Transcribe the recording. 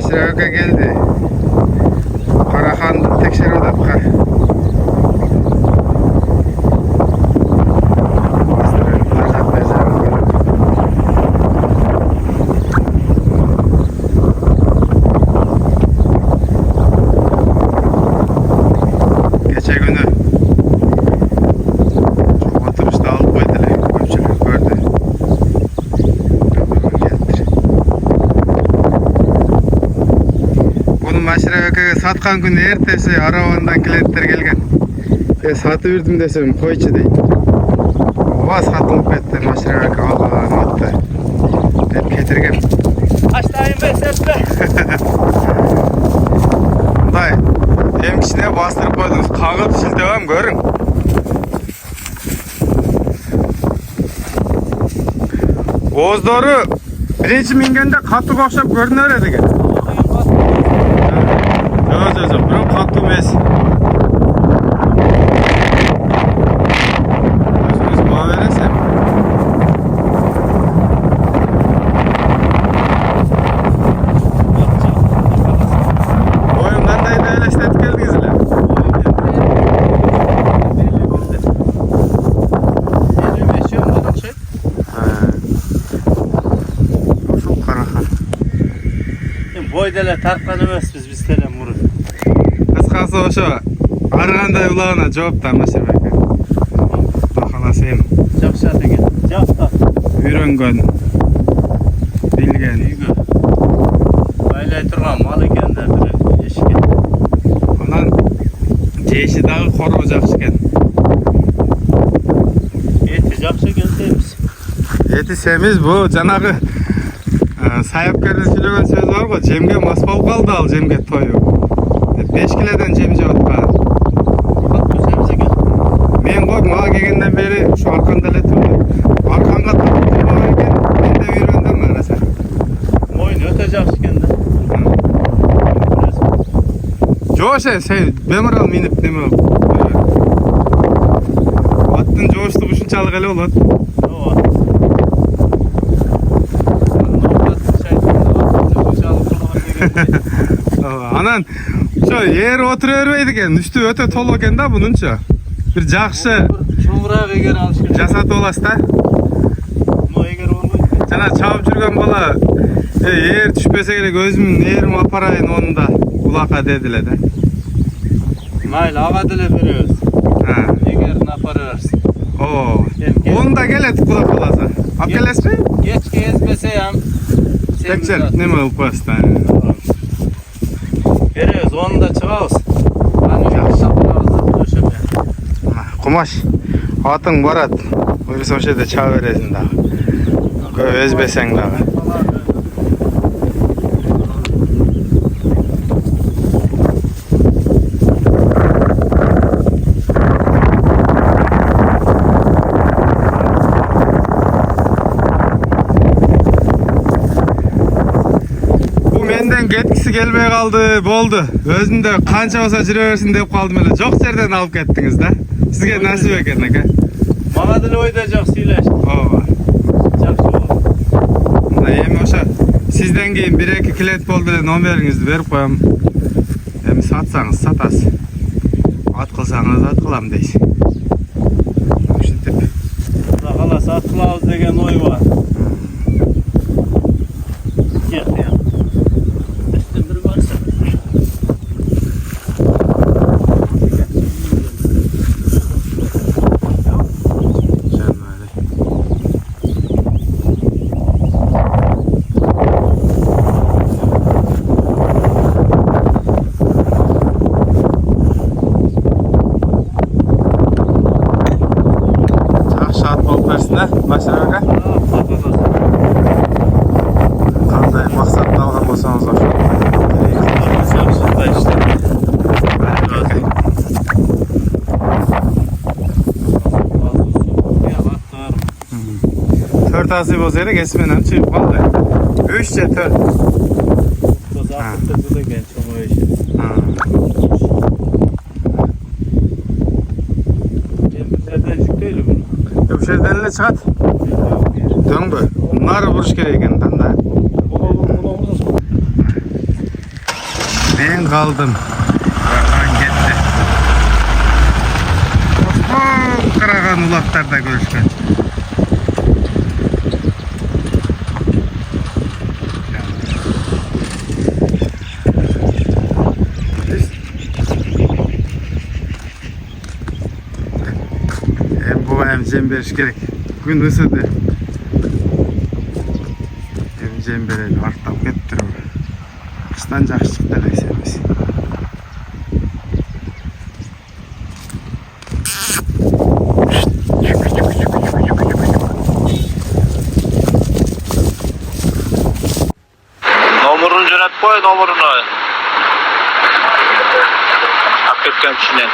Maşiraka geldi. Karahan'da tekşer odapka. Geçen günü çok oturuşta alıp koydular. Köpçülük gördü. Maşiraka satkan günü ertesi arabandan klientler gelgen. Satıverdim desem koyçu değil. Ova satılıp etti Maşiraka Allah'ın attı. Ben getirgem. Açtayım ben sesle. Day, hem kişine bastırıp koydunuz. Kağıt siz devam görün. Oğuz doğru birinci mingende katlık okşap görünür öyle gel. Yok, bırak katlı mes. Özünüz muhaveresem. Oyundan da öyle estetik geldiniz lan. Çok karahan. Boydele tartkanımız biz telem vurur. Kısqası oşo arğanday ulağına cevap da Maşiraka. Bakalасем. Жақшаты кен. Жақта. Үйрөнгөн. Билген. Үйгө. Байлай тұрған мал екен де бір ешке. Анан жеши дагы короо жакшы экен. Еті жақсы екен дейміз. Эти семиз бу жанагы саяпкердин сүйлөгөн сөзү бар го, жемге мас болуп калды ал жемге тою. 5 килодон жем жеп аткан. Мен ғой мага келгенден бери ушу арканда эле турду. Арканга турбаган экен, мен да үйрөндүм араса. Мойын өте жақсы екен де. Жоше, сен беморал минип неме аттын жооштугу ушунчалык эле болот. Анан ошо ээр отура бербейт экен, үстү өтө толук экен да бунунчу. Бир жакшы чоңураак эгер алыш керек. жасатып аласыз да. Мына эгер болбойт. Жана чабып жүргөн бала ээр түшпөсө керек өзүмдүн ээрим апарайын onu да улакка дедиле да. Mayli ага деле беребиз. Эгер апара берсин. О, onu да келет куда каласа. Алып келесизби? Кечке эзбесе ham Текчер неме кылып коесуз да. Беребиз, onu да чыгабыз. Аны жакшы апарабыз ошо. Кумаш, атың барат. Буюрса ошо жерде чаба бересиң дагы. Көп эзбесең дагы. Кеткisi келбей калды, болду. Өзүндө канча болсо жүрө берсин деп калдым эле. Жок жерден алып кеттиңиз да. Сизге насип экен эке. Мага деле ойда жакшы сүйлөштү. Ооба. Жакшы болду. Мына эми ошо сизден кийин 1-2 клиент болду эле номериңизди берип коем. Эми сатсаңыз сатасыз. Ат кылсаңыз ат кылам дейсиз. Ушинтип. Кудай кааласа ат кылабыз деген ой бар. Maşiraka. Qanday maqsadda olgan bo'lsangiz o'sha. To'rt asli bo'lsa kerak, esmen ham chiqib qoldi. 3 4. O'sha yerdan chiqadi. Döngbe. Nari burish kerak ekan da. Ben kaldım. Oradan gitti. Osman Karagan ulaklarda görüşken. Hem bu hem cemberiş gerek. Gün ısıdı. Hem cembereli arttap getiriyor. Kıştan жақсы çıktı neyse biz. Nomurunu jo'natib qo'y, nomurunu. Olib ketgan kishidan.